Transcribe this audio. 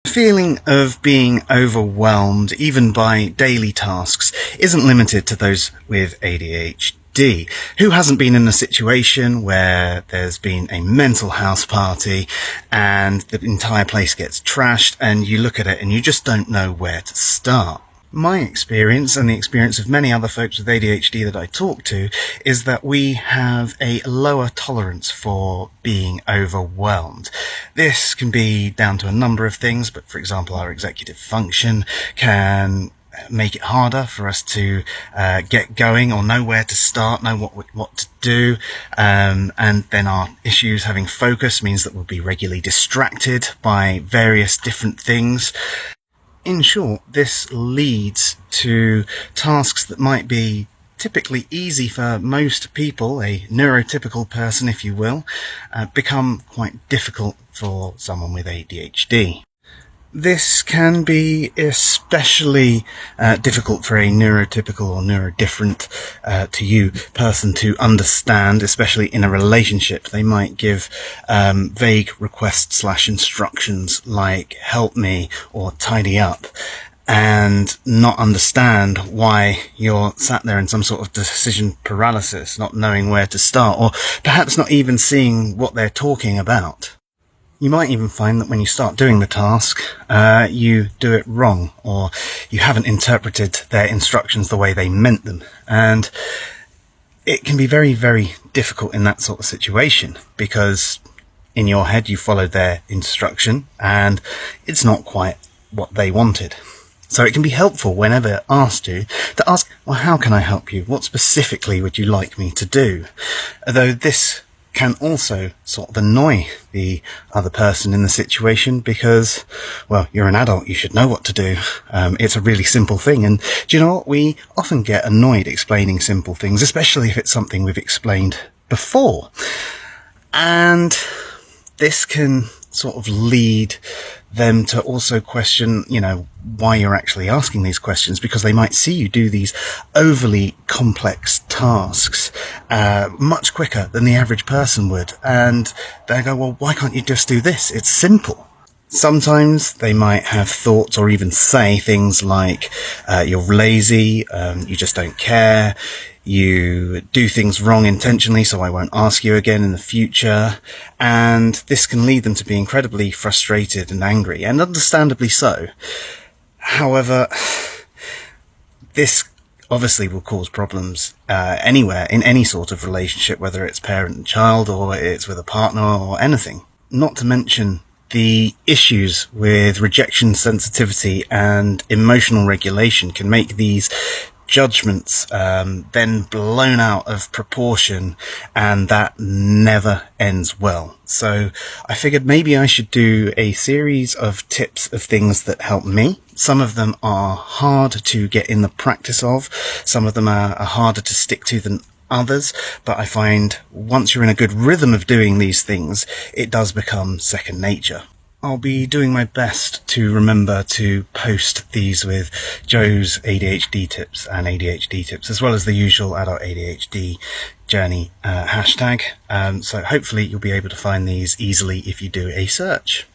The feeling of being overwhelmed, even by daily tasks, isn't limited to those with ADHD. Who hasn't been in a situation where there's been a mental house party and the entire place gets trashed and you look at it and you just don't know where to start? My experience, and the experience of many other folks with ADHD that I talk to, is that we have a lower tolerance for being overwhelmed. This can be down to a number of things, but for example, our executive function can make it harder for us to get going or know where to start, know what to do, and then our issues having focus means that we'll be regularly distracted by various different things. In short, this leads to tasks that might be typically easy for most people, a neurotypical person if you will, become quite difficult for someone with ADHD. This can be especially difficult for a neurotypical or neurodifferent to you person to understand, especially in a relationship. They might give vague requests/instructions like help me or tidy up, and not understand why you're sat there in some sort of decision paralysis, not knowing where to start, or perhaps not even seeing what they're talking about. You might even find that when you start doing the task, you do it wrong, or you haven't interpreted their instructions the way they meant them. And it can be very, very difficult in that sort of situation, because in your head you followed their instruction and it's not quite what they wanted. So it can be helpful whenever asked to ask, well, how can I help you? What specifically would you like me to do? Although this can also sort of annoy the other person in the situation because, well, you're an adult, you should know what to do. It's a really simple thing, and do you know what? We often get annoyed explaining simple things, especially if it's something we've explained before. And this can sort of lead them to also question, why you're actually asking these questions, because they might see you do these overly complex tasks much quicker than the average person would, and they go, well, why can't you just do this? It's simple. Sometimes they might have thoughts or even say things like, you're lazy, you just don't care, you do things wrong intentionally, so I won't ask you again in the future. And this can lead them to be incredibly frustrated and angry, and understandably so. However, this obviously will cause problems anywhere, in any sort of relationship, whether it's parent and child, or it's with a partner, or anything. Not to mention the issues with rejection sensitivity and emotional regulation can make these judgments then blown out of proportion, and that never ends well. So I figured maybe I should do a series of tips of things that help me. Some of them are hard to get in the practice of, some of them are harder to stick to than others, but I find once you're in a good rhythm of doing these things, it does become second nature. I'll be doing my best to remember to post these with Joe's ADHD tips and ADHD tips, as well as the usual adult ADHD journey hashtag. So hopefully you'll be able to find these easily if you do a search.